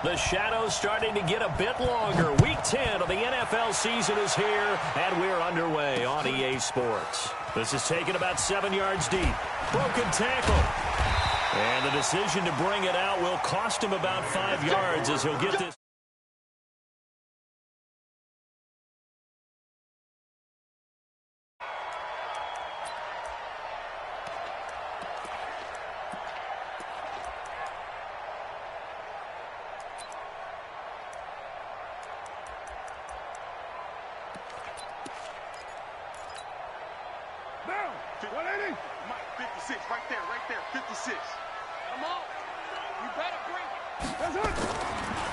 The shadow's starting to get a bit longer. Week 10 of the NFL season is here, and we're underway on EA Sports. This is taken about 7 yards deep. Broken tackle. And the decision to bring it out will cost him about 5 yards as he'll get this.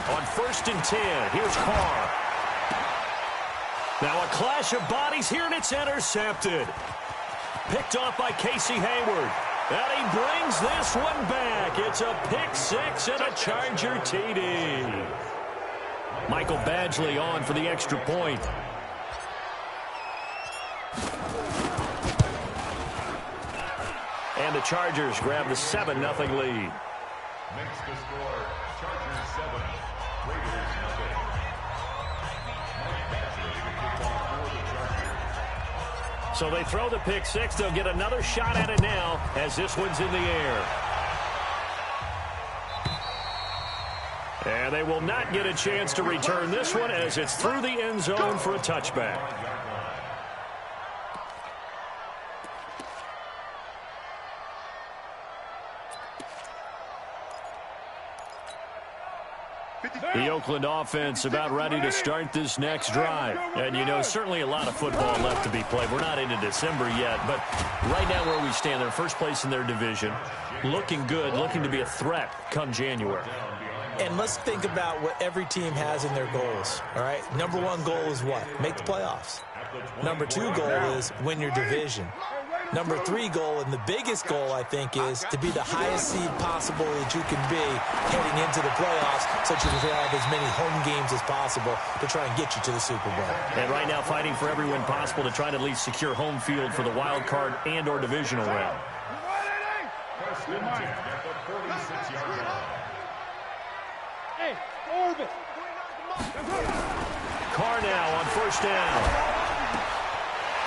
On 1st and 10, here's Carr. Now a clash of bodies here, and it's intercepted. Picked off by Casey Hayward. And he brings this one back. It's a pick six and a Charger TD. Michael Badgley on for the extra point. And the Chargers grab the 7-0 lead. Makes the score, Chargers 7, Raiders nothing. Mike Badgley to kick off for the Chargers. So they throw the pick six. They'll get another shot at it now as this one's in the air. And they will not get a chance to return this one as it's through the end zone for a touchback. The Oakland offense about ready to start this next drive. And, you know, certainly a lot of football left to be played. We're not into December yet, but right now where we stand, they're first place in their division. Looking good, looking to be a threat come January. And let's think about what every team has in their goals, all right? Number one goal is what? Make the playoffs. Number two goal is win your division. Number three goal, and the biggest goal, I think, is to be the highest seed possible that you can be heading into the playoffs so that you can have as many home games as possible to try and get you to the Super Bowl. And right now fighting for every win possible to try to at least secure home field for the wild card and or divisional round. First and 10 at the 46-yard line. Hey, orbit. Carr now on first down.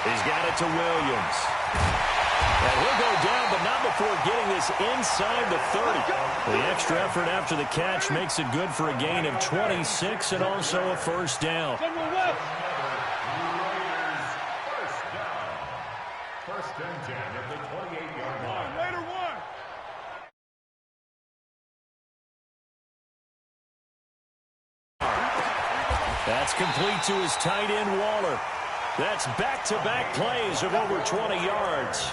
He's got it to Williams. And he'll go down, but not before getting this inside the 30. The extra effort after the catch makes it good for a gain of 26 and also a first down. First and 10 at the 28-yard line. Later one. That's complete to his tight end, Waller. That's back-to-back plays of over 20 yards.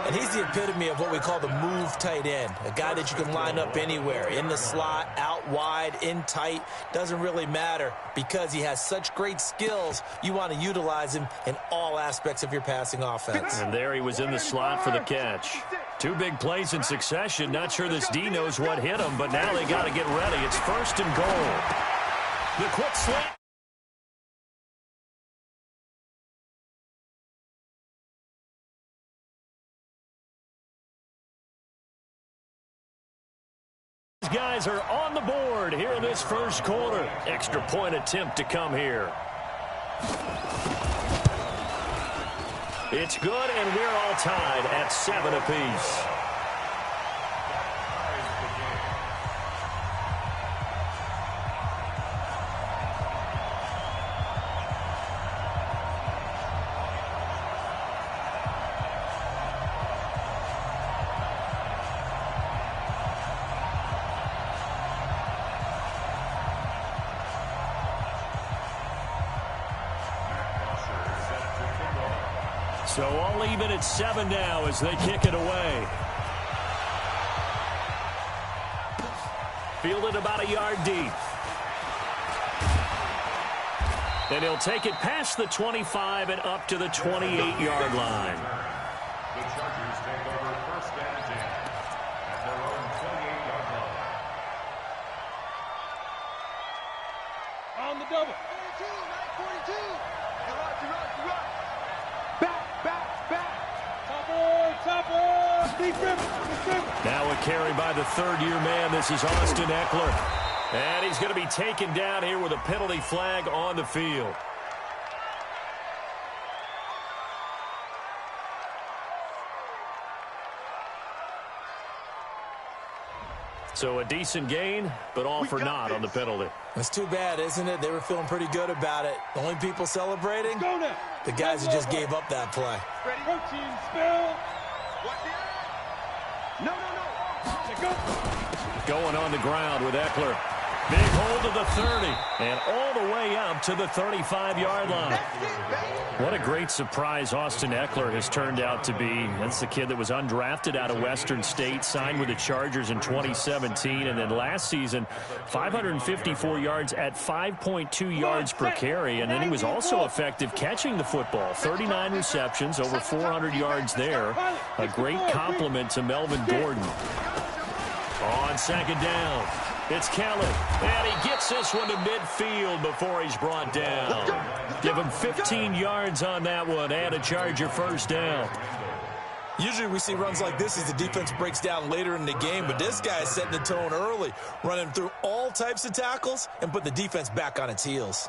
And he's the epitome of what we call the move tight end, a guy that you can line up anywhere, in the slot, out wide, in tight, doesn't really matter because he has such great skills. You want to utilize him in all aspects of your passing offense. And there he was in the slot for the catch. Two big plays in succession. Not sure this D knows what hit him, but now they got to get ready. It's first and goal. The quick slant. Guys are on the board here in this first quarter. Extra point attempt to come here. It's good, and we're all tied at 7 apiece. So all even at 7 now as they kick it away. Fielded about a yard deep. And he'll take it past the 25 and up to the 28-yard line. The Chargers take over first and 10 at their own 28-yard line. On the double. 42, 42. Topper. Now a carry by the third-year man. This is Austin Ekeler. And he's going to be taken down here with a penalty flag on the field. So a decent gain, but all for naught on the penalty. It's too bad, isn't it? They were feeling pretty good about it. The only people celebrating, the guys who just gave up that play. Ready? Protein spill. No. Going on the ground with Ekeler. Big hold to the 30, and all the way up to the 35-yard line. What a great surprise Austin Ekeler has turned out to be. That's the kid that was undrafted out of Western State, signed with the Chargers in 2017, and then last season, 554 yards at 5.2 yards per carry, and then he was also effective catching the football. 39 receptions, over 400 yards there. A great compliment to Melvin Gordon. On second down, it's Kelly, and he gets this one to midfield before he's brought down. Give him 15 yards on that one and a Charger first down. Usually we see runs like this as the defense breaks down later in the game, but this guy is setting the tone early, running through all types of tackles and put the defense back on its heels.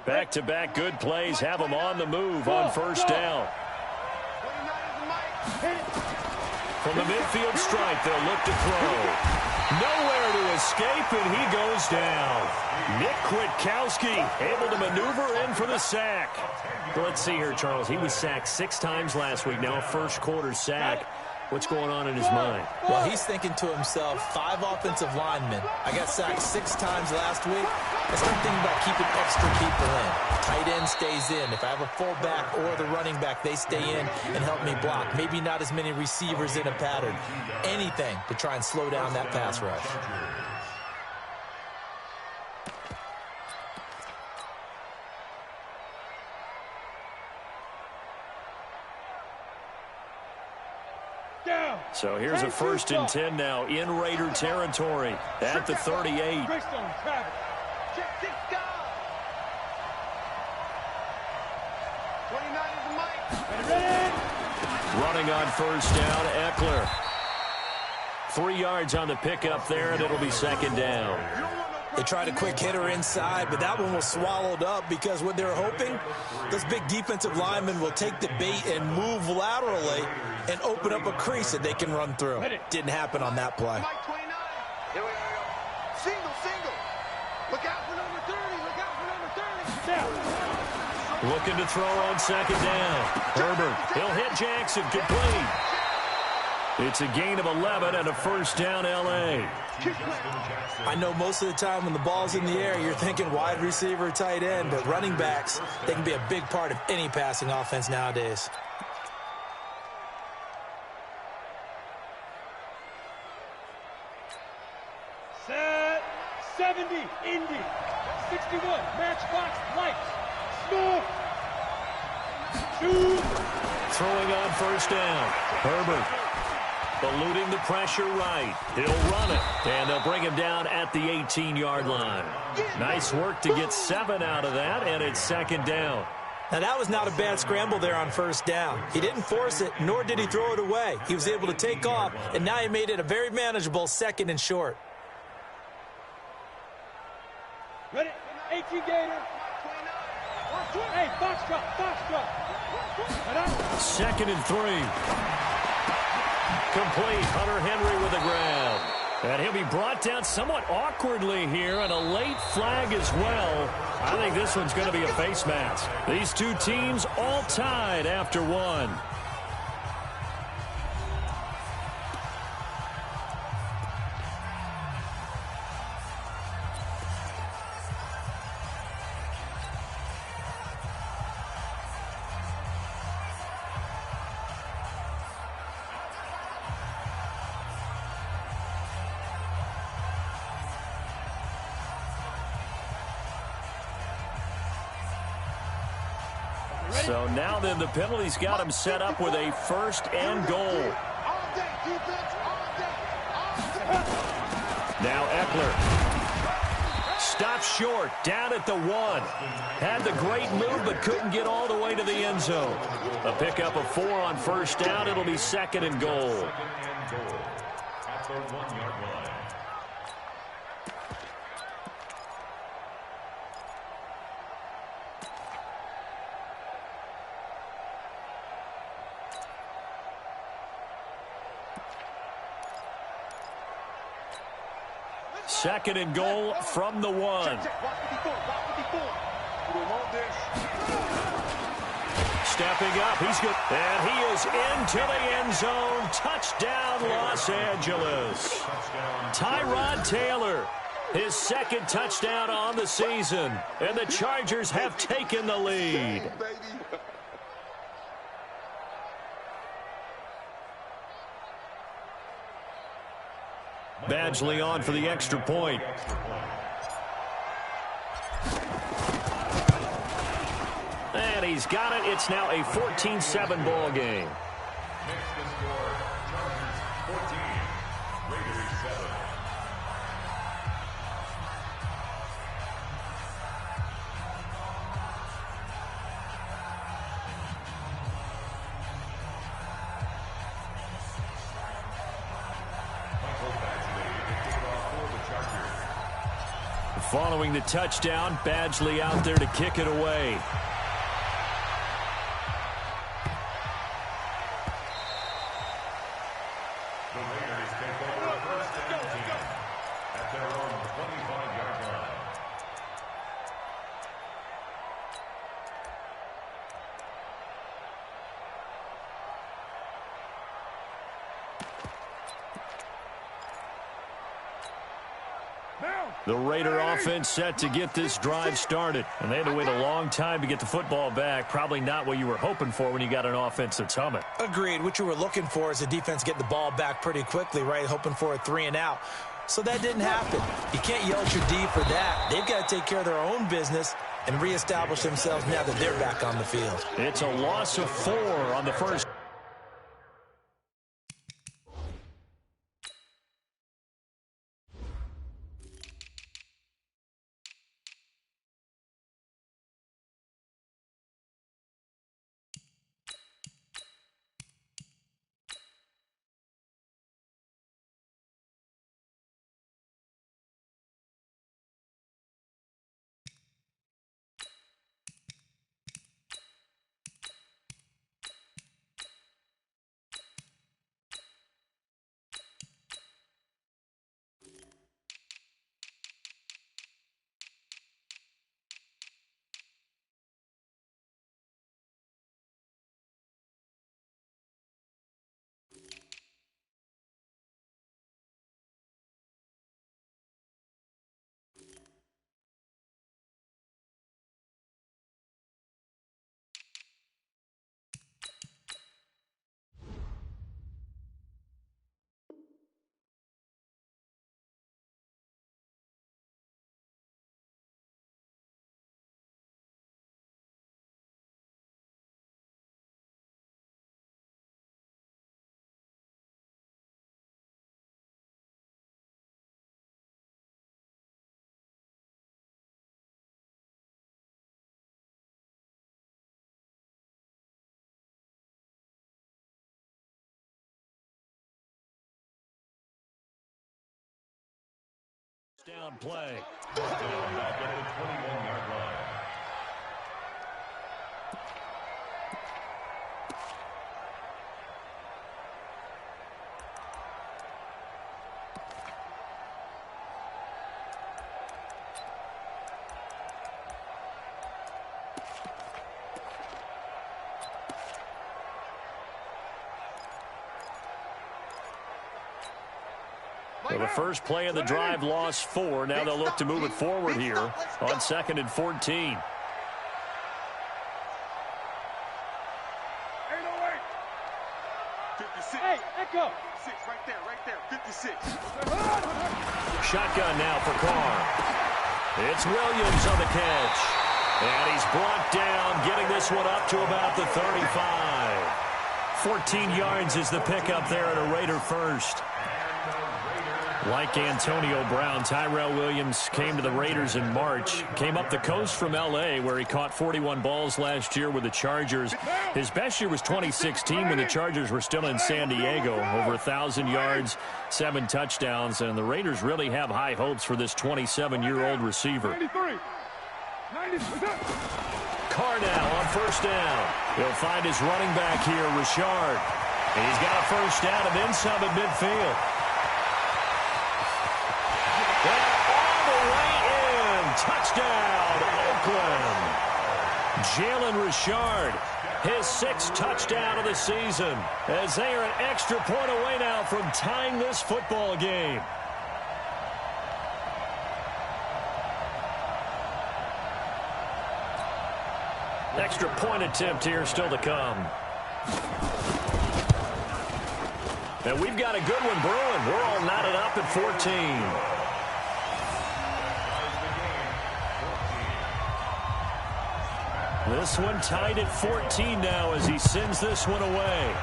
Back-to-back good plays have them on the move on first down. From the midfield stripe, they'll look to throw. Nowhere to escape, and he goes down. Nick Kwiatkowski able to maneuver in for the sack. Well, let's see here, Charles. He was sacked 6 times last week. Now a first-quarter sack. What's going on in his mind? Well, he's thinking to himself, 5 offensive linemen. I got sacked 6 times last week. I start thinking about keeping extra people in. Tight end stays in. If I have a fullback or the running back, they stay in and help me block. Maybe not as many receivers in a pattern. Anything to try and slow down that pass rush. So here's a 1st and 10 now in Raider territory at the 38. Running on first down, Ekeler. 3 yards on the pickup there, and it'll be second down. They tried a quick hitter inside, but that one was swallowed up because what they're hoping, those big defensive linemen will take the bait and move laterally and open up a crease that they can run through. Didn't happen on that play. Single. Look out for number 30. Look out for number 30. Looking to throw on second down. Herbert, he'll hit Jackson, complete. It's a gain of 11 and a first down, L.A. I know most of the time when the ball's in the air, you're thinking wide receiver, tight end, but running backs, they can be a big part of any passing offense nowadays. Set 70, Indy. 61, matchbox lights. Score. Shoot. Throwing on first down. Herbert. Eluding the pressure right. He'll run it, and they'll bring him down at the 18-yard line. Nice work to get 7 out of that, and it's second down. Now, that was not a bad scramble there on first down. He didn't force it, nor did he throw it away. He was able to take off, and now he made it a very manageable 2nd and short. Ready? 18 Gator. Hey, box drop. 2nd and 3. Complete. Hunter Henry with the grab. And he'll be brought down somewhat awkwardly here, and a late flag as well. I think this one's going to be a face mask. These two teams all tied after 1. So now then the penalty's got him set up with a 1st and goal. Now Ekeler stopped short, down at the 1. Had the great move, but couldn't get all the way to the end zone. A pickup of 4 on first down. It'll be 2nd and goal. At the 1-yard line. Second and goal from the 1. Stepping up, he's good. And he is into the end zone. Touchdown, Los Angeles. Tyrod Taylor, his 2nd touchdown on the season. And the Chargers have taken the lead. Badgley on for the extra point. And he's got it. It's now a 14-7 ball game. Next to score, Chargers 14, Raiders 7. Following the touchdown, Badgley out there to kick it away. The Raiders take over first and 10 at their own 25-yard line. The Raider offense set to get this drive started. And they had to wait a long time to get the football back. Probably not what you were hoping for when you got an offense that's humming. Agreed. What you were looking for is the defense getting the ball back pretty quickly, right? Hoping for a 3 and out. So that didn't happen. You can't yell at your D for that. They've got to take care of their own business and reestablish themselves now that they're back on the field. It's a loss of 4 on the first. Down play. Down back at the 21-yard line. Well, the first play of the drive lost 4. Now they'll look to move it forward here on 2nd and 14. Hey, Echo. 56, right there, 56. Shotgun now for Carr. It's Williams on the catch. And he's brought down, getting this one up to about the 35. 14 yards is the pickup there at a Raider first. And the Raiders Like Antonio Brown, Tyrell Williams came to the Raiders in March. Came up the coast from L.A., where he caught 41 balls last year with the Chargers. His best year was 2016 when the Chargers were still in San Diego. Over 1,000 yards, 7 touchdowns, and the Raiders really have high hopes for this 27-year-old receiver. Carr now on first down. He'll find his running back here, Richard. He's got a first down and then some at midfield. Touchdown, Oakland. Jalen Richard, his 6th touchdown of the season, as they are an extra point away now from tying this football game. Extra point attempt here still to come. And we've got a good one brewing. We're all knotted up at 14. This one tied at 14 now as he sends this one away.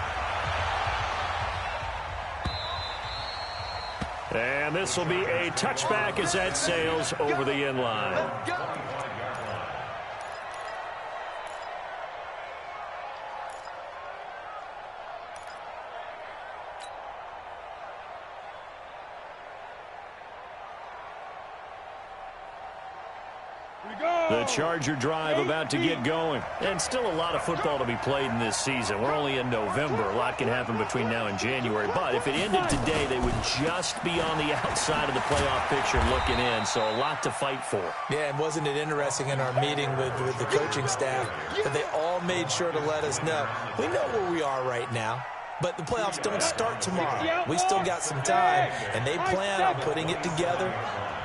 And this will be a touchback as that sails over the end line. The Charger drive about to get going. And still a lot of football to be played in this season. We're only in November. A lot can happen between now and January. But if it ended today, they would just be on the outside of the playoff picture looking in. So a lot to fight for. Yeah, and wasn't it interesting in our meeting with the coaching staff that they all made sure to let us know, we know where we are right now. But the playoffs don't start tomorrow. We still got some time, and they plan on putting it together,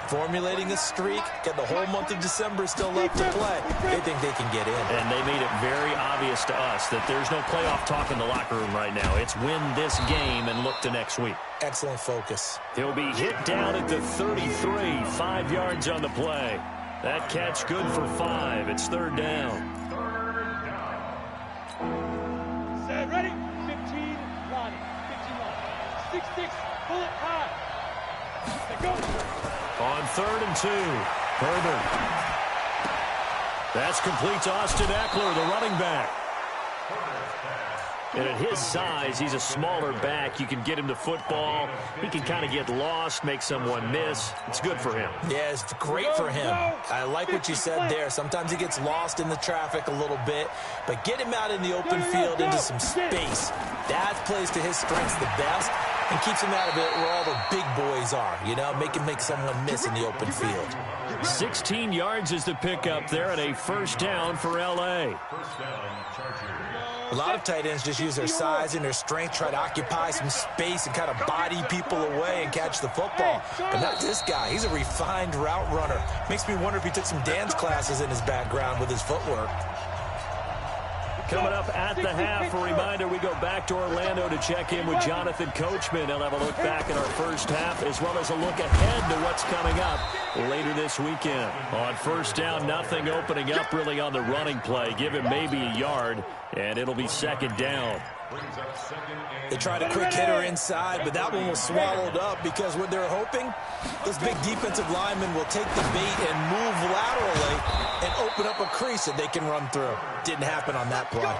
formulating a streak, got the whole month of December still left to play. They think they can get in. And they made it very obvious to us that there's no playoff talk in the locker room right now. It's win this game and look to next week. Excellent focus. He'll be hit down at the 33, 5 yards on the play. That catch good for 5. It's 3rd down. Set, ready? 15, Lonnie. 15, Lonnie. 6-6, bullet high. Let go. On 3rd and 2, Herbert. That's complete to Austin Eckler, the running back. And at his size, he's a smaller back. You can get him to football. He can kind of get lost, make someone miss. It's good for him. Yeah, it's great for him. I like what you said there. Sometimes he gets lost in the traffic a little bit, but get him out in the open field into some space. That plays to his strengths the best and keeps him out of it where all the big boys are, you know, make someone miss in the open field. 16 yards is the pickup there and a first down for L.A. A lot of tight ends just use their size and their strength, try to occupy some space and kind of body people away and catch the football. But not this guy. He's a refined route runner. Makes me wonder if he took some dance classes in his background with his footwork. Coming up at the half, a reminder, we go back to Orlando to check in with Jonathan Coachman. He'll have a look back at our first half as well as a look ahead to what's coming up later this weekend. On first down, nothing opening up really on the running play. Give him maybe a yard, and it'll be 2nd down. They tried a quick hitter inside, but that one was swallowed up because what they're hoping, this big defensive lineman will take the bait and move laterally and open up a crease that they can run through. Didn't happen on that play.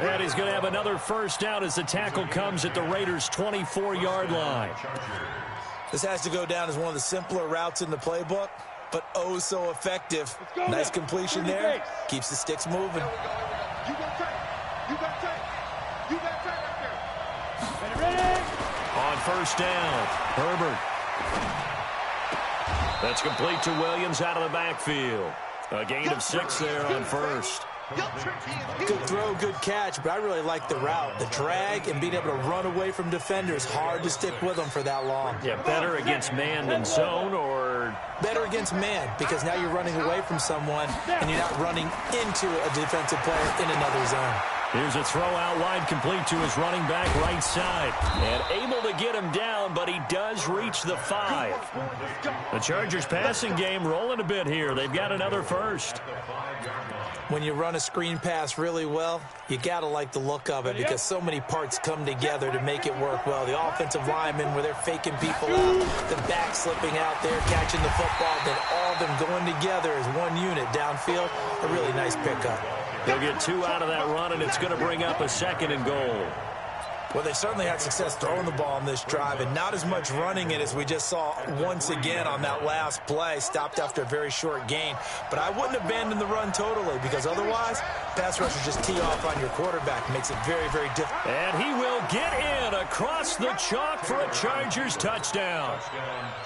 And he's going to have another first down as the tackle comes at the Raiders' 24-yard line. This has to go down as one of the simpler routes in the playbook, but oh so effective. Nice completion there. Keeps the sticks moving. You got tight. You got tight. You got tight right there. Ready? On first down, Herbert. That's complete to Williams out of the backfield. A gain of 6 there on first. Good throw, good catch, but I really like the route. The drag and being able to run away from defenders. Hard to stick with them for that long. Yeah, better against man than zone, or better against man, because now you're running away from someone and you're not running into a defensive player in another zone. Here's a throw out wide complete to his running back right side. And able to get him down, but he does has reached the 5. The Chargers passing game rolling a bit here. They've got another first. When you run a screen pass really well, you got to like the look of it because so many parts come together to make it work well. The offensive linemen, where they're faking people out, the back slipping out there, catching the football, then all of them going together as one unit downfield. A really nice pickup. They'll get 2 out of that run, and it's going to bring up a 2nd and goal. Well, they certainly had success throwing the ball on this drive, and not as much running it as we just saw once again on that last play. Stopped after a very short gain. But I wouldn't abandon the run totally, because otherwise, pass rushers just tee off on your quarterback. Makes it very, very difficult. And he will get in across the chalk for a Chargers touchdown.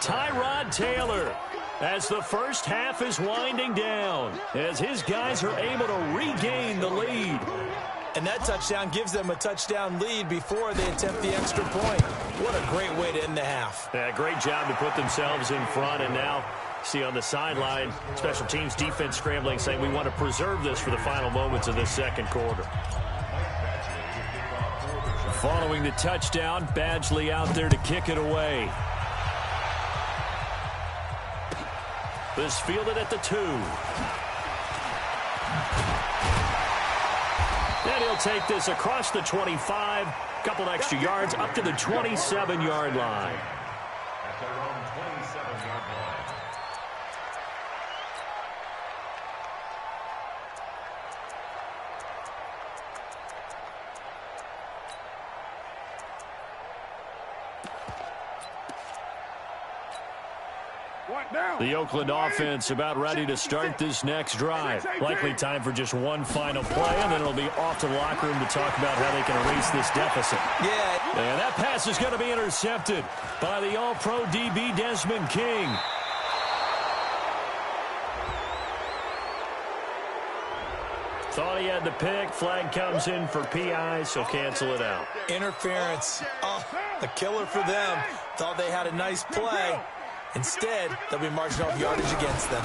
Tyrod Taylor, as the first half is winding down, as his guys are able to regain the lead. And that touchdown gives them a touchdown lead before they attempt the extra point. What a great way to end the half. Yeah, great job to put themselves in front. And now, see on the sideline, special teams defense scrambling, saying we want to preserve this for the final moments of this second quarter. Following the touchdown, Badgley out there to kick it away. This fielded at the 2. And he'll take this across the 25, couple extra yards up to the 27-yard line. At their own 27-yard line. The Oakland offense about ready to start this next drive. Likely time for just one final play, and then it'll be off to the locker room to talk about how they can erase this deficit. Yeah. And that pass is going to be intercepted by the All-Pro DB Desmond King. Thought he had the pick. Flag comes in for PI, so cancel it out. Interference. Oh, a killer for them. Thought they had a nice play. Instead, they'll be marching off yardage against them.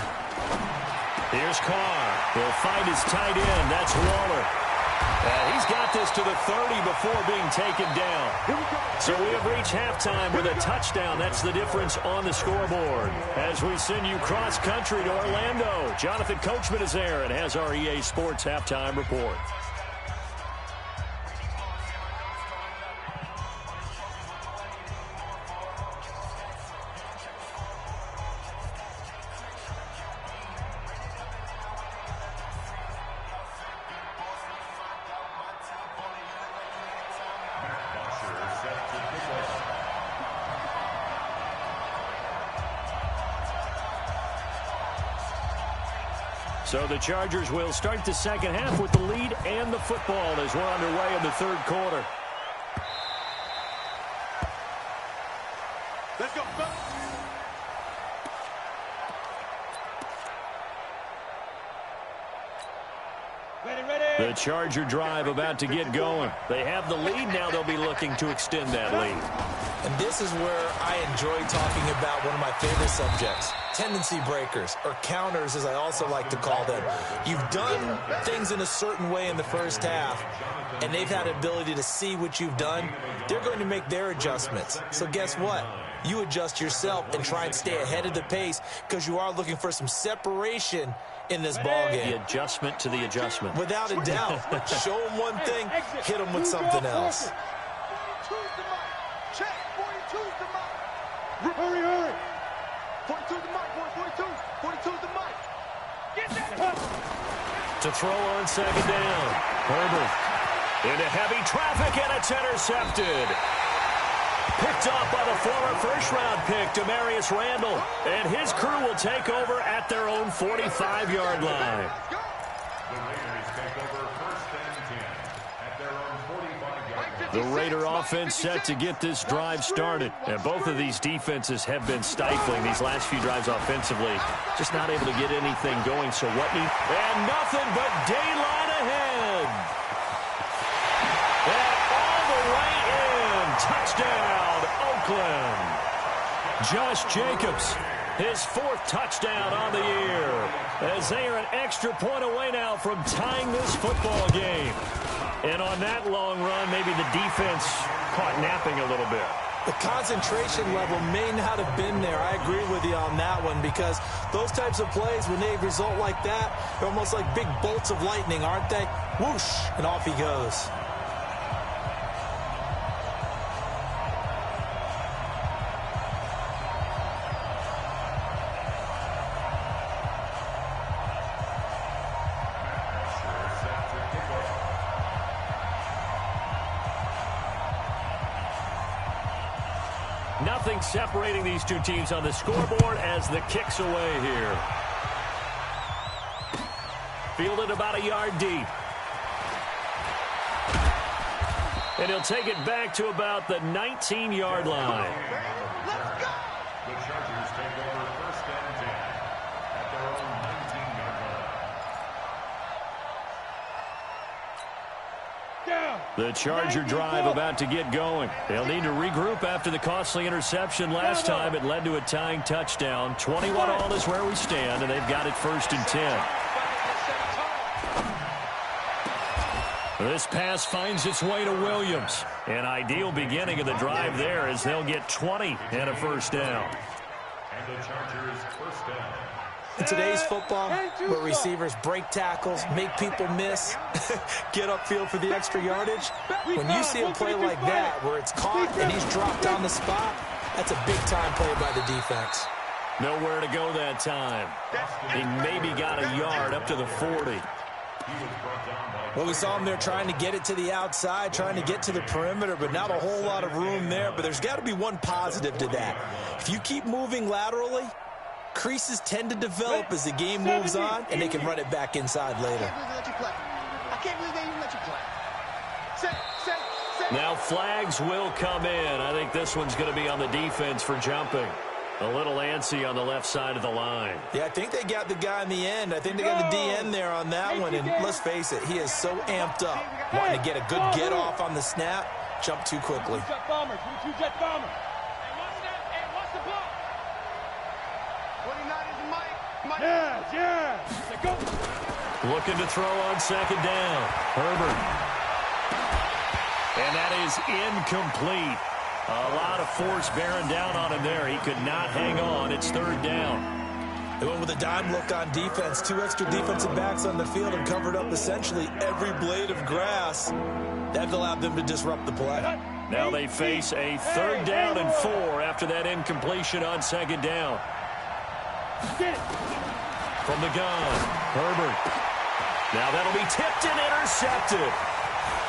Here's Carr. He'll find his tight end. That's Waller. And he's got this to the 30 before being taken down. So we have reached halftime with a touchdown. That's the difference on the scoreboard. As we send you cross-country to Orlando, Jonathan Coachman is there and has our EA Sports halftime report. So the Chargers will start the second half with the lead and the football as we're underway in the third quarter. Let's go. Ready. The Charger drive about to get going. They have the lead. Now they'll be looking to extend that lead. And this is where I enjoy talking about one of my favorite subjects, tendency breakers, or counters as I also like to call them. You've done things in a certain way in the first half, and they've had the ability to see what you've done. They're going to make their adjustments. So guess what? You adjust yourself and try and stay ahead of the pace because you are looking for some separation in this ballgame. The adjustment to the adjustment. Without a doubt. Show them one thing, hit them with something else. Check. 42's the mic. Hurry. 42's the mic, boy. 42's the mic. Get that. To throw on second down. Herbert into heavy traffic, and it's intercepted. Picked off by the former first-round pick, Demarius Randall. And his crew will take over at their own 45-yard line. The Raiders take over first and 10 at their own 45-yard line. The Raider offense set to get this drive started. And both of these defenses have been stifling these last few drives offensively. Just not able to get anything going. So what need? And nothing but daylight ahead. And all the way in. Touchdown, Oakland. Josh Jacobs, his fourth touchdown on the year. As they are an extra point away now from tying this football game. And on that long run, maybe the defense caught napping a little bit. The concentration level may not have been there. I agree with you on that one, because those types of plays, when they result like that, they're almost like big bolts of lightning, aren't they? Whoosh, and off he goes. Nothing separating these two teams on the scoreboard as the kick's away here. Fielded about a yard deep. And he'll take it back to about the 19-yard line. Let's go! The Chargers take over 1st and 10 at their own 19-yard line. Down. The Charger drive about to get going. They'll need to regroup after the costly interception last time. It led to a tying touchdown. 21-all is where we stand, and they've got it 1st and 10. This pass finds its way to Williams. An ideal beginning of the drive there, as they'll get 20 and a 1st down. And the Chargers 1st down. In today's football, where receivers break tackles, make people miss, get upfield for the extra yardage, when you see a play like that where it's caught and he's dropped on the spot, that's a big-time play by the defense. Nowhere to go that time. He maybe got a yard up to the 40. Well, we saw him there trying to get it to the outside, trying to get to the perimeter, but not a whole lot of room there. But there's got to be one positive to that. If you keep moving laterally, creases tend to develop as the game moves on, and they can run it back inside later. I can't believe they even let you play. Set. Now flags will come in. I think this one's going to be on the defense for jumping. A little antsy on the left side of the line. Yeah, I think they got the guy in the end. I think they got the DN there on that one. And let's face it, he is so amped up, wanting to get a good get off on the snap, jump too quickly. Two-jet bombers. Two-jet bombers. What's the ball? 29 is Mike. Yeah. Go. Looking to throw on 2nd down. Herbert. And that is incomplete. A lot of force bearing down on him there. He could not hang on. It's 3rd down. They went with a dime look on defense. 2 extra defensive backs on the field and covered up essentially every blade of grass. That allowed them to disrupt the play. Now they face a 3rd down and 4 after that incompletion on 2nd down. From the gun, Herbert. Now that'll be tipped and intercepted.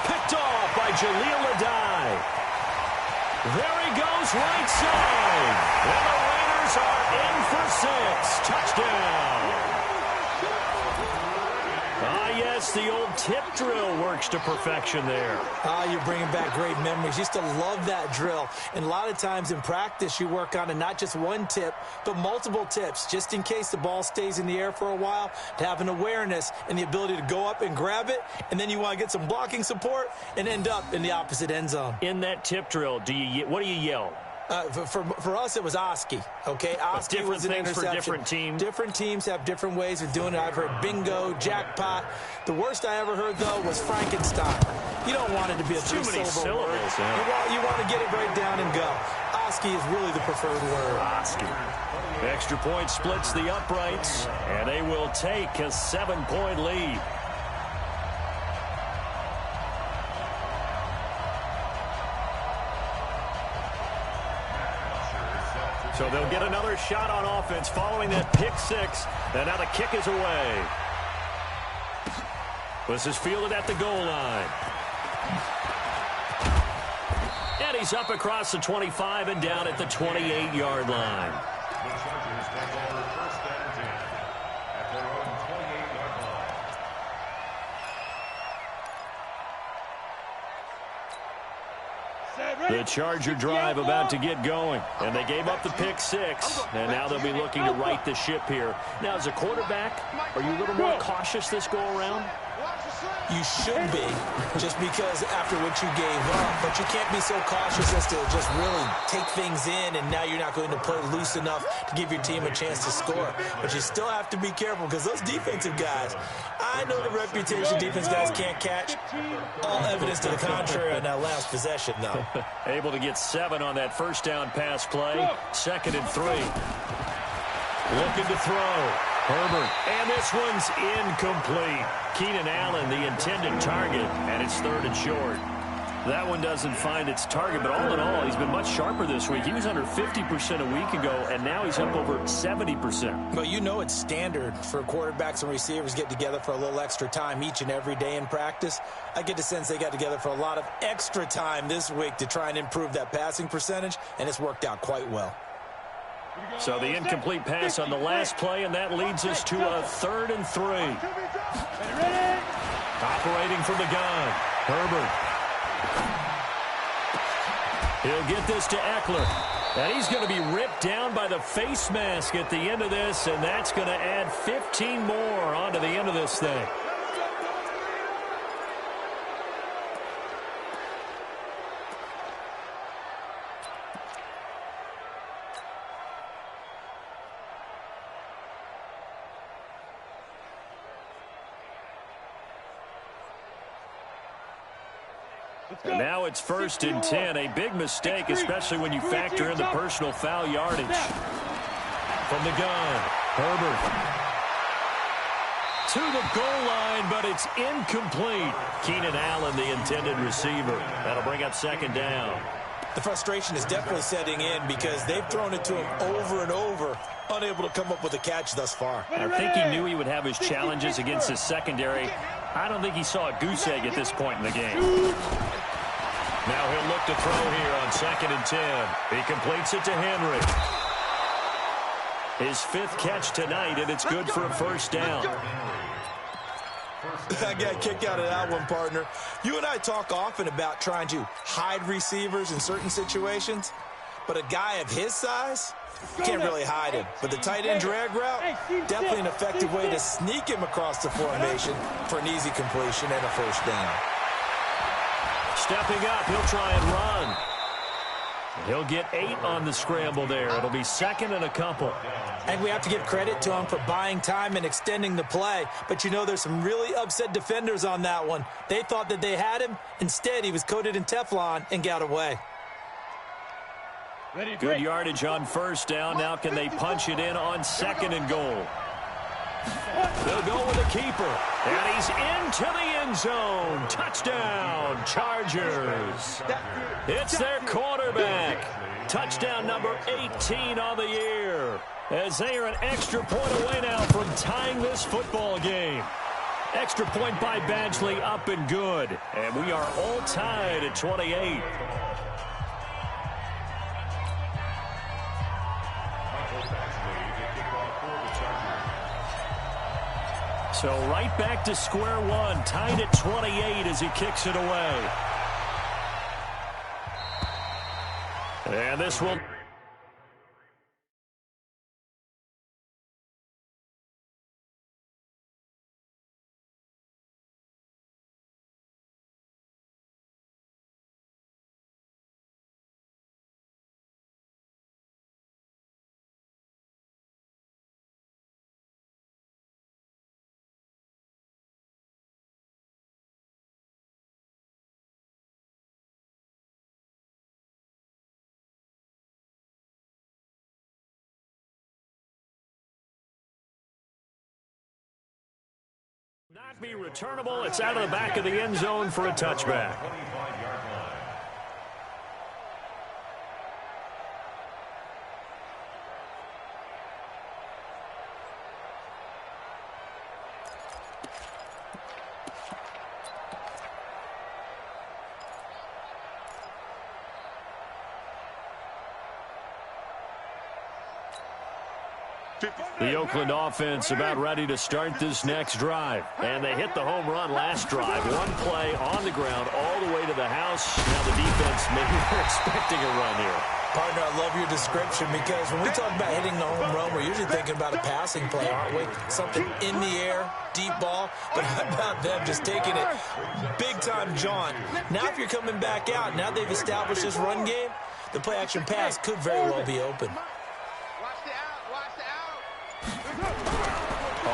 Picked off by Jaleel Addae. There he goes, right side. And the Raiders are in for 6. Touchdown. Yes, the old tip drill works to perfection there. You're bringing back great memories. Used to love that drill. And a lot of times in practice, you work on it, not just one tip, but multiple tips, just in case the ball stays in the air for a while, to have an awareness and the ability to go up and grab it, and then you want to get some blocking support and end up in the opposite end zone. In that tip drill, what do you yell? For us, it was Oski. Okay, Oski was an interception. For different teams. Different teams have different ways of doing it. I've heard bingo, jackpot. The worst I ever heard, though, was Frankenstein. You don't want it to be a three-syllable word. Yeah. You want to get it right down and go. Oski is really the preferred word. Oski. Extra point splits the uprights, and they will take a 7-point lead. So they'll get another shot on offense following that pick 6. And now the kick is away. This is fielded at the goal line. And he's up across the 25 and down at the 28-yard line. The Chargers take over 1st and 10 at their own 28-yard line. The Charger drive about to get going. And they gave up the pick 6. And now they'll be looking to right the ship here. Now, as a quarterback, are you a little more cautious this go-around? You should be, just because after what you gave up. But you can't be so cautious as to just really take things in, and now you're not going to play loose enough to give your team a chance to score. But you still have to be careful, because those defensive guys, I know the reputation defense guys can't catch. All evidence to the contrary on that last possession, though. Able to get 7 on that first down pass play. 2nd and 3. Looking to throw. Herbert. And this one's incomplete. Keenan Allen, the intended target, and it's 3rd and short. That one doesn't find its target, but all in all, he's been much sharper this week. He was under 50% a week ago, and now he's up over 70%. Well, you know it's standard for quarterbacks and receivers get together for a little extra time each and every day in practice. I get the sense they got together for a lot of extra time this week to try and improve that passing percentage, and it's worked out quite well. So the incomplete pass on the last play, and that leads us to a 3rd and 3. Operating from the gun, Herbert. He'll get this to Eckler. And he's going to be ripped down by the face mask at the end of this, and that's going to add 15 more onto the end of this thing. And now it's 1st and 10. A big mistake, especially when you factor in the personal foul yardage. From the gun, Herbert. To the goal line, but it's incomplete. Keenan Allen, the intended receiver. That'll bring up 2nd down. The frustration is definitely setting in because they've thrown it to him over and over, unable to come up with a catch thus far. I think he knew he would have his challenges against his secondary. I don't think he saw a goose egg at this point in the game. Now he'll look to throw here on 2nd and 10. He completes it to Henry. His 5th catch tonight, and it's good for a 1st down. I got a kick out of that one, partner. You and I talk often about trying to hide receivers in certain situations, but a guy of his size can't really hide him. But the tight end drag route, definitely an effective way to sneak him across the formation for an easy completion and a 1st down. Stepping up, he'll try and run. He'll get 8 on the scramble there. It'll be 2nd and a couple. And we have to give credit to him for buying time and extending the play. But you know there's some really upset defenders on that one. They thought that they had him. Instead, he was coated in Teflon and got away. Good yardage on 1st down. Now can they punch it in on 2nd and goal? They'll go with the keeper. And he's into the end zone. Touchdown, Chargers. It's their quarterback. Touchdown number 18 on the year. As they are an extra point away now from tying this football game. Extra point by Badgley, up and good. And we are all tied at 28. So right back to square one, tied at 28 as he kicks it away. And this will... not be returnable. It's out of the back of the end zone for a touchback. The Oakland offense about ready to start this next drive. And they hit the home run last drive. One play on the ground all the way to the house. Now the defense maybe they're expecting a run here. Partner, I love your description because when we talk about hitting the home run, we're usually thinking about a passing play, aren't we? Something in the air, deep ball. But how about them just taking it big-time jaunt? Now if you're coming back out, now they've established this run game, the play-action pass could very well be open. Watch the out. Watch the out.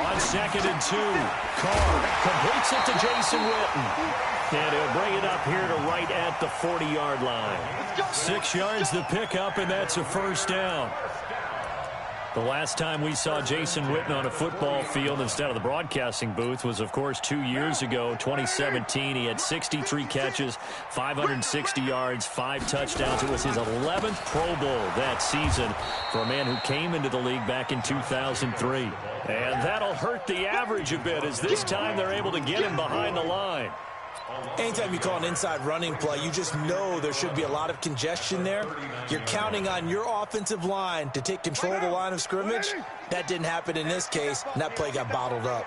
On 2nd and 2, Carr completes it to Jason Witten. And he'll bring it up here to right at the 40-yard line. 6 yards to pick up, and that's a first down. The last time we saw Jason Witten on a football field instead of the broadcasting booth was, of course, 2 years ago, 2017. He had 63 catches, 560 yards, 5 touchdowns. It was his 11th Pro Bowl that season for a man who came into the league back in 2003. And that'll hurt the average a bit as this time they're able to get him behind the line. Anytime you call an inside running play, you just know there should be a lot of congestion there. You're counting on your offensive line to take control of the line of scrimmage. That didn't happen in this case, and that play got bottled up.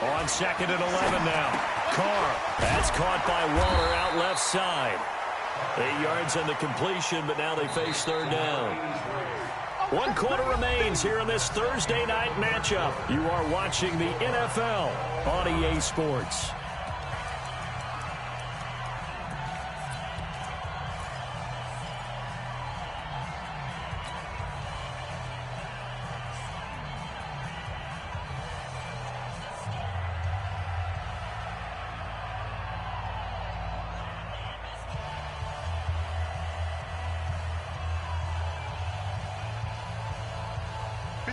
On 2nd and 11 now. Carr. That's caught by Waller out left side. 8 yards on the completion, but now they face third down. 1 quarter remains here in this Thursday night matchup. You are watching the NFL on EA Sports.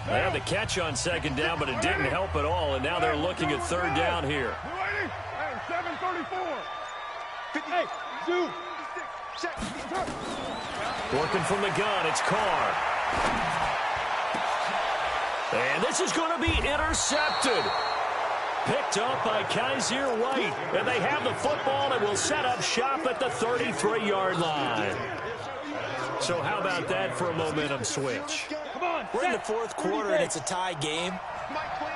They had the catch on 2nd down, but it didn't help at all, and now they're looking at third down here. 7:34. Hey, Zoo. Working from the gun, it's Carr. And this is going to be intercepted. Picked up by Kaiser White. And they have the football and will set up shop at the 33-yard line. So how about that for a momentum switch? We're in the 4th quarter, and it's a tie game.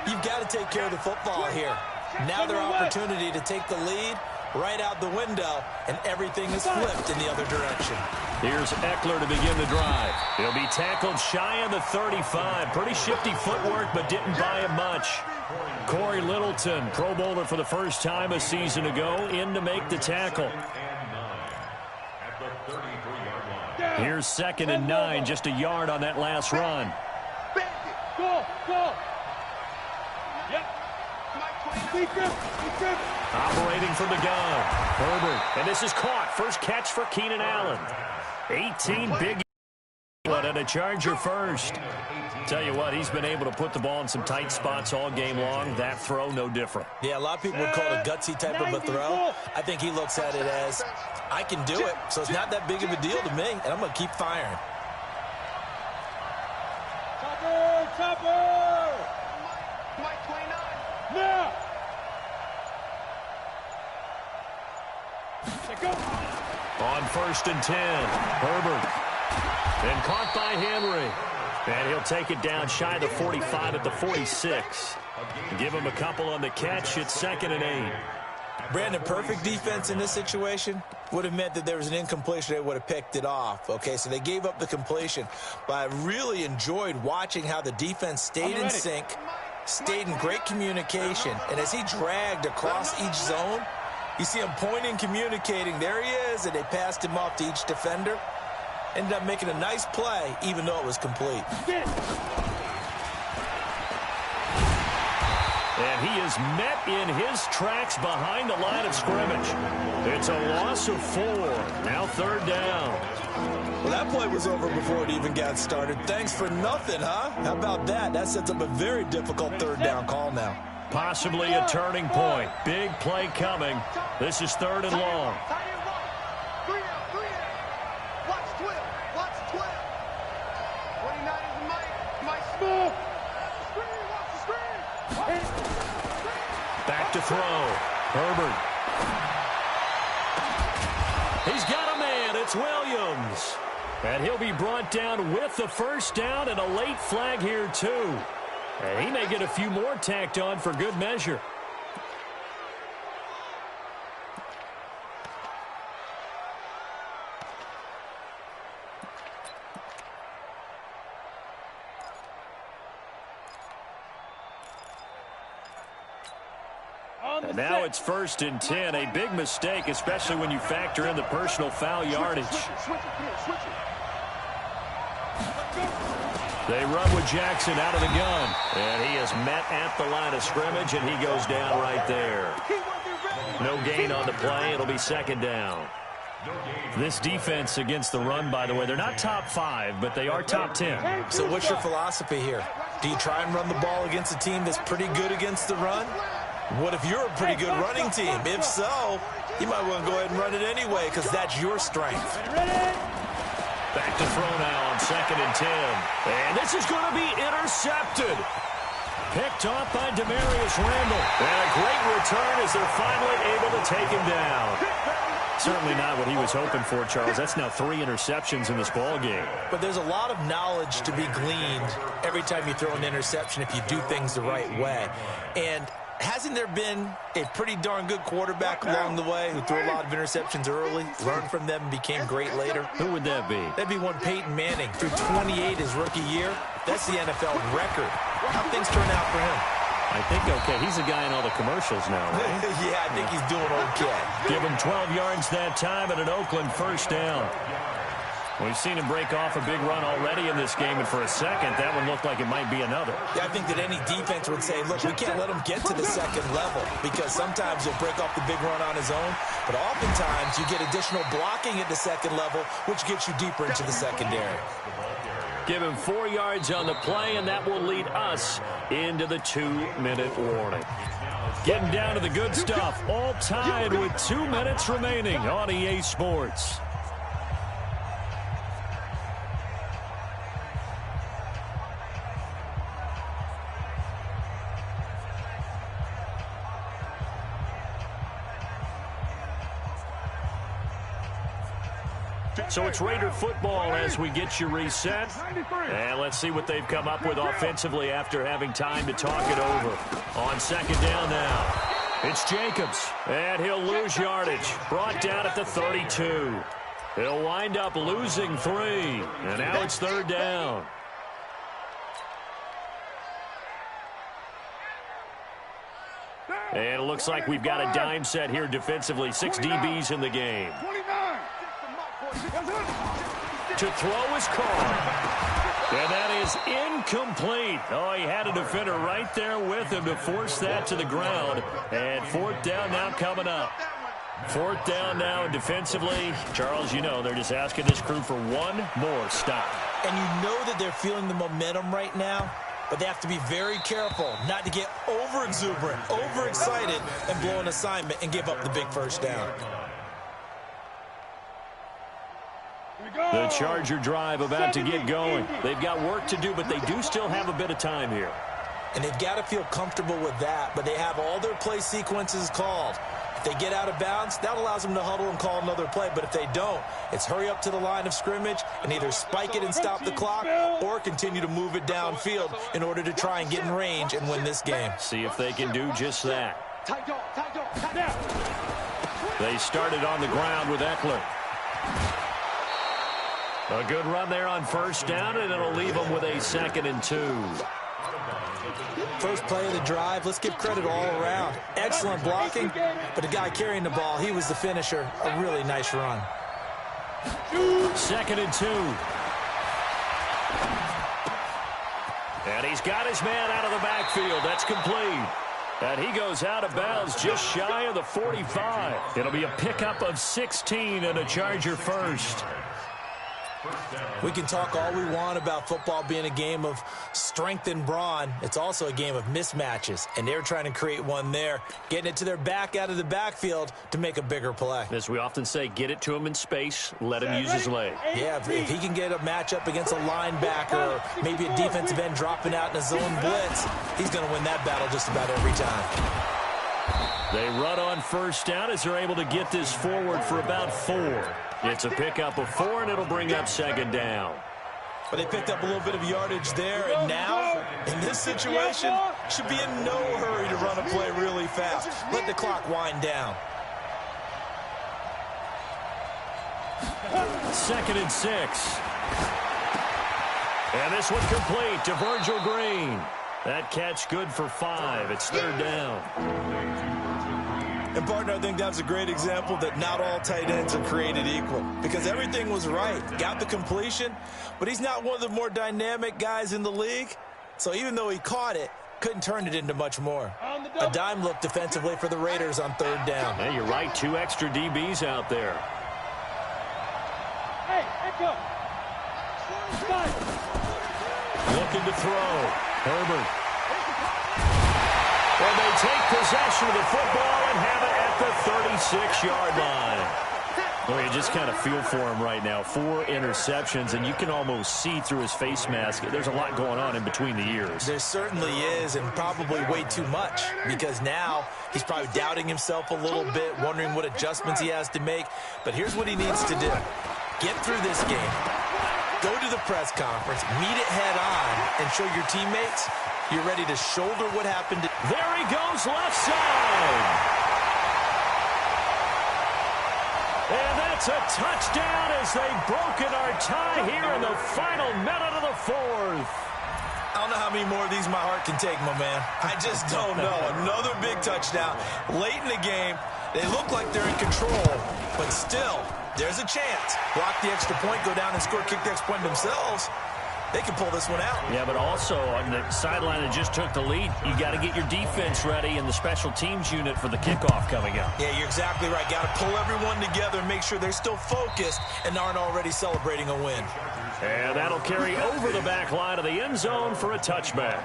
You've got to take care of the football here. Now their opportunity to take the lead right out the window, and everything is flipped in the other direction. Here's Eckler to begin the drive. He'll be tackled shy of the 35. Pretty shifty footwork, but didn't buy him much. Corey Littleton, Pro Bowler for the first time a season ago, in to make the tackle. Here's 2nd and 9, just a yard on that last run. Go. Yep. Operating from the gun. Herbert. And this is caught. First catch for Keenan Allen. 18 big and a Charger first. Tell you what, he's been able to put the ball in some tight spots all game long. That throw, no different. Yeah, a lot of people would call it a gutsy type of a throw. I think he looks at it as, I can do it, so it's not that big of a deal to me, and I'm going to keep firing. Chopper! Mike 29. Now! Go! On 1st and 10, Herbert. And caught by Henry. And he'll take it down shy of the 45 at the 46. Give him a couple on the catch. It's 2nd and 8. Brandon, perfect defense in this situation would have meant that there was an incompletion. They would have picked it off. Okay, so they gave up the completion. But I really enjoyed watching how the defense stayed in sync, stayed in great communication. And as he dragged across each zone, you see him pointing, communicating. There he is, and they passed him off to each defender. Ended up making a nice play, even though it was complete. And he is met in his tracks behind the line of scrimmage. It's a loss of 4. Now 3rd down. Well, that play was over before it even got started. Thanks for nothing, huh? How about that? That sets up a very difficult 3rd down call now. Possibly a turning point. Big play coming. This is 3rd and long. Back to throw. Herbert. He's got a man. It's Williams. And he'll be brought down with the first down and a late flag here, too. And he may get a few more tacked on for good measure. And now it's 1st and 10. A big mistake, especially when you factor in the personal foul yardage. They run with Jackson out of the gun. And he is met at the line of scrimmage, and he goes down right there. No gain on the play. It'll be 2nd down. This defense against the run, by the way, they're not top 5, but they are top 10. So what's your philosophy here? Do you try and run the ball against a team that's pretty good against the run? What if you're a pretty good running team? If so, you might want to go ahead and run it anyway because that's your strength. Back to throw now on 2nd and 10. And this is going to be intercepted. Picked off by Demarius Randall. And a great return as they're finally able to take him down. Certainly not what he was hoping for, Charles. That's now 3 interceptions in this ball game. But there's a lot of knowledge to be gleaned every time you throw an interception if you do things the right way. And hasn't there been a pretty darn good quarterback along the way who threw a lot of interceptions early, learned from them, and became great later? Who would that be? That'd be one Peyton Manning. Threw 28 his rookie year. That's the NFL record. How things turn out for him? I think okay. He's a guy in all the commercials now, right? Yeah, I think he's doing okay. Give him 12 yards that time and an Oakland 1st down. We've seen him break off a big run already in this game, and for a second, that one looked like it might be another. Yeah, I think that any defense would say, look, we can't let him get to the 2nd level because sometimes he'll break off the big run on his own, but oftentimes you get additional blocking at the 2nd level, which gets you deeper into the secondary. Give him 4 yards on the play, and that will lead us into the 2-minute warning. Getting down to the good stuff, all tied with 2 minutes remaining on EA Sports. So it's Raider football as we get you reset. And let's see what they've come up with offensively after having time to talk it over. On 2nd down now, it's Jacobs. And he'll lose yardage. Brought down at the 32. He'll wind up losing 3. And now it's 3rd down. And it looks like we've got a dime set here defensively. 6 DBs in the game. To throw is caught. And that is incomplete. Oh, he had a defender right there with him to force that to the ground. And 4th down now coming up. 4th down now, and defensively, Charles, you know, they're just asking this crew for one more stop. And you know that they're feeling the momentum right now, but they have to be very careful not to get over-exuberant, overexcited, and blow an assignment and give up the big 1st down. The Charger drive about to get going. They've got work to do, but they do still have a bit of time here. And they've got to feel comfortable with that, but they have all their play sequences called. If they get out of bounds, that allows them to huddle and call another play. But if they don't, it's hurry up to the line of scrimmage and either spike it and stop the clock or continue to move it downfield in order to try and get in range and win this game. See if they can do just that. They started on the ground with Eckler. A good run there on 1st down, and it'll leave them with a 2nd and 2. First play of the drive, let's give credit all around. Excellent blocking, but the guy carrying the ball, he was the finisher. A really nice run. 2nd and 2. And he's got his man out of the backfield. That's complete. And he goes out of bounds just shy of the 45. It'll be a pickup of 16 and a Charger 1st. We can talk all we want about football being a game of strength and brawn. It's also a game of mismatches, and they're trying to create one there, getting it to their back out of the backfield to make a bigger play. As we often say, get it to him in space, let him use his leg. Yeah, if he can get a matchup against a linebacker or maybe a defensive end dropping out in a zone blitz, he's going to win that battle just about every time. They run on 1st down as they're able to get this forward for about 4. It's a pickup of 4, and it'll bring up 2nd down. But they picked up a little bit of yardage there, and now, in this situation, should be in no hurry to run a play really fast. Let the clock wind down. 2nd and 6. And this one complete to Virgil Green. That catch good for 5. It's third down. And, partner, I think that's a great example that not all tight ends are created equal because everything was right. Got the completion, but he's not one of the more dynamic guys in the league. So even though he caught it, couldn't turn it into much more. A dime look defensively for the Raiders on third down. Yeah, you're right. 2 extra DBs out there. Hey, Echo. Looking to throw. Herbert. Well, they take possession of the football and have it at the 36-yard line. Well, you just kind of feel for him right now. 4 interceptions, and you can almost see through his face mask. There's a lot going on in between the ears. There certainly is, and probably way too much, because now he's probably doubting himself a little bit, wondering what adjustments he has to make. But here's what he needs to do. Get through this game. Go to the press conference, meet it head on, and show your teammates you're ready to shoulder what happened. There he goes, left side. And that's a touchdown as they've broken our tie here in the final minute of the 4th. I don't know how many more of these my heart can take, my man. I just don't know. Another big touchdown. Late in the game, they look like they're in control, but still, there's a chance. Block the extra point, go down and score, kick the extra point themselves. They can pull this one out. Yeah, but also on the sideline that just took the lead, you got to get your defense ready and the special teams unit for the kickoff coming up. Yeah, you're exactly right. Got to pull everyone together and make sure they're still focused and aren't already celebrating a win. And that'll carry over the back line of the end zone for a touchback.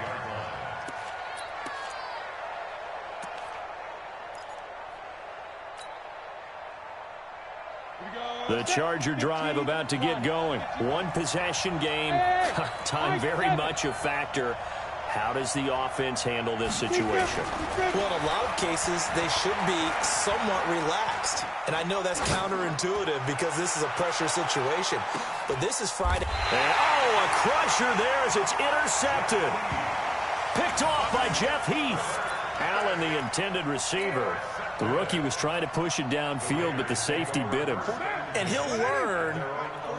The Charger drive about to get going. 1 possession game. Time very much a factor. How does the offense handle this situation? Well, in a lot of cases, they should be somewhat relaxed. And I know that's counterintuitive because this is a pressure situation. But this is Friday. And, oh, a crusher there as it's intercepted. Picked off by Jeff Heath. Allen, the intended receiver. The rookie was trying to push it downfield, but the safety bit him. And he'll learn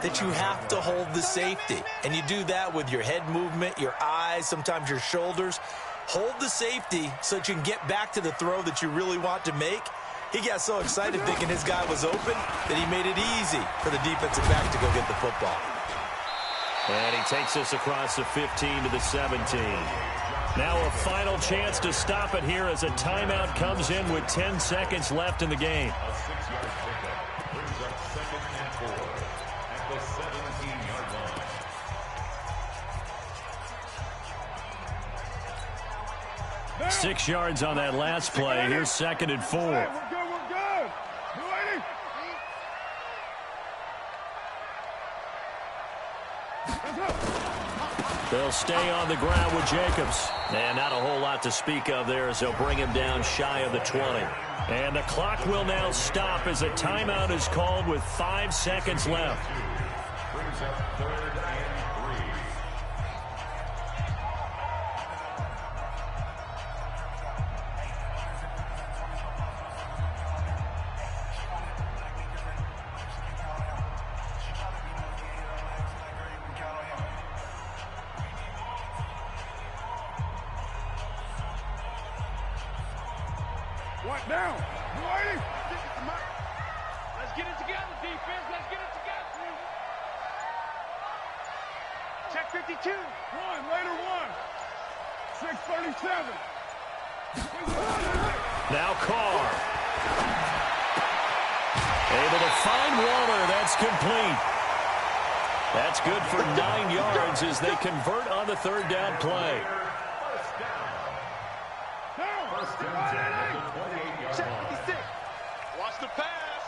that you have to hold the safety. And you do that with your head movement, your eyes, sometimes your shoulders. Hold the safety so that you can get back to the throw that you really want to make. He got so excited thinking his guy was open that he made it easy for the defensive back to go get the football. And he takes us across the 15 to the 17. Now a final chance to stop it here as a timeout comes in with 10 seconds left in the game. A 6-yard pickup brings up 2nd and 4 at the 17-yard line. 6 yards on that last play. Here's 2nd and 4. We're good. You ready? They'll stay on the ground with Jacobs. And not a whole lot to speak of there as they'll bring him down shy of the 20. And the clock will now stop as a timeout is called with 5 seconds left. Brings up 3rd and 3. What down? You ready? Let's get it together, defense. Let's get it together. Check 52. Later one. 6:37. Now Carr. Able to find Waller. That's complete. That's good for 9 yards as they convert on the 3rd down play. First and 10 at the 28-yard Check line. 56. Watch the pass.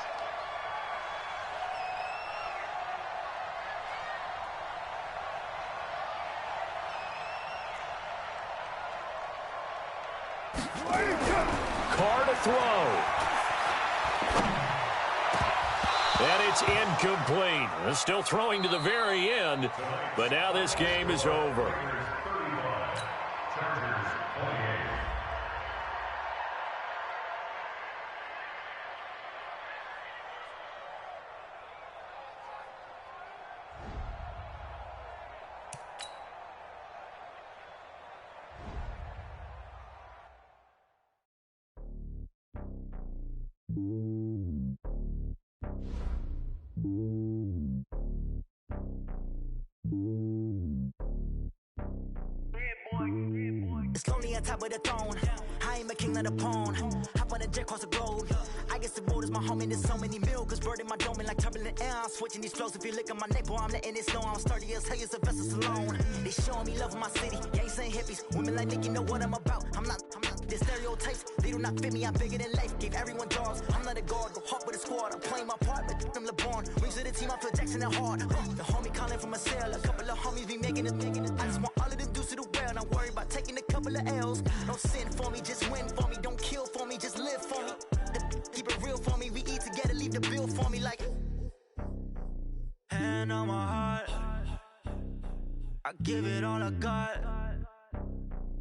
Carr to throw. And it's incomplete. They're still throwing to the very end, but now this game is over. Chargers 28. on top of the throne. I ain't a king, not a pawn. Hop on a jet across the globe. I guess the road is my home and there's so many milkers. Bird in my dome and like turbulent air. I'm switching these flows. If you look at my neck, boy, I'm letting it snow. I'm sturdy as hell, as a vessel alone. They showing me love in my city. Gangs ain't hippies. Women like Nicki know what I'm about. I'm not the stereotypes. They do not fit me. I'm bigger than life. Gave everyone jobs. I'm not a guard. Go hard with a squad. I'm playing my part, but them LeBron. Rings to the team. I feel Jackson and hard. The homie calling from a cell. A couple of homies be making it. I just want all of them dudes to the well. Not worry about taking a couple of L's. Don't sin for me, just win for me. Don't kill for me, just live for me. Keep it real for me. We eat together, leave the bill for me like. Hand on my heart, I give it all I got.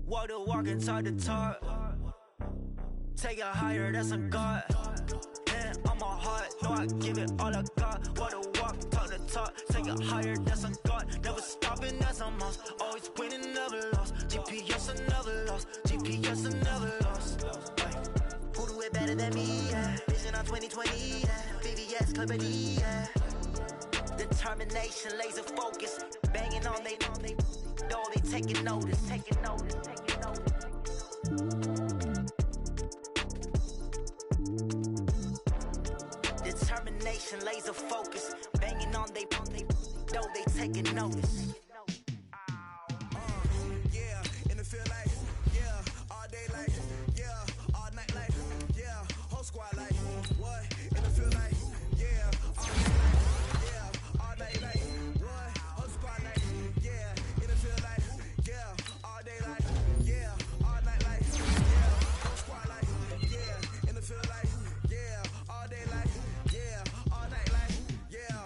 Walk the walk and talk the talk. Take it higher, that's a God. Hand on my heart, no, I give it all I got. Walk the walk, talk the talk. Take it higher, that's a God. Never stopping, that's a must. Always winning, never lost. GPS, I never lost. GPS, I never lost. Who do it better than me? Yeah. Vision on 2020, yeah. VVS, Clippity, yeah. Determination, laser focus. Banging on they door, they taking notice, taking notice, taking notice. Determination, laser focus. Banging on they door, they taking notice. Yeah, and it feel like, yeah, all day like, yeah, all night like, yeah, whole squad like, what? And it feel like, yeah, all day like, yeah, all night like, what? Whole squad like, yeah, and it feel like, yeah, all day like, yeah, all night like, yeah, whole squad like, yeah, and it feel like, yeah, all day like, yeah, all night like, yeah.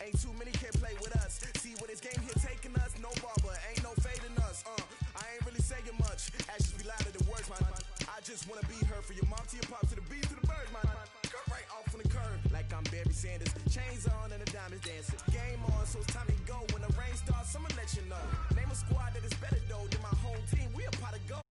Ain't too many can play with us. See where this game here taking us. No barber, ain't no fading us. I ain't really saying much. Actions be louder than words, man. I just wanna be heard. For your mom to your pop to the beat to the bird, man. Cut right off on the curb like I'm Barry Sanders. Chains on and the diamonds dancing. Game on, so it's time to go. When the rain starts, I'ma let you know. Name a squad that is better though than my home team. We a pot of gold.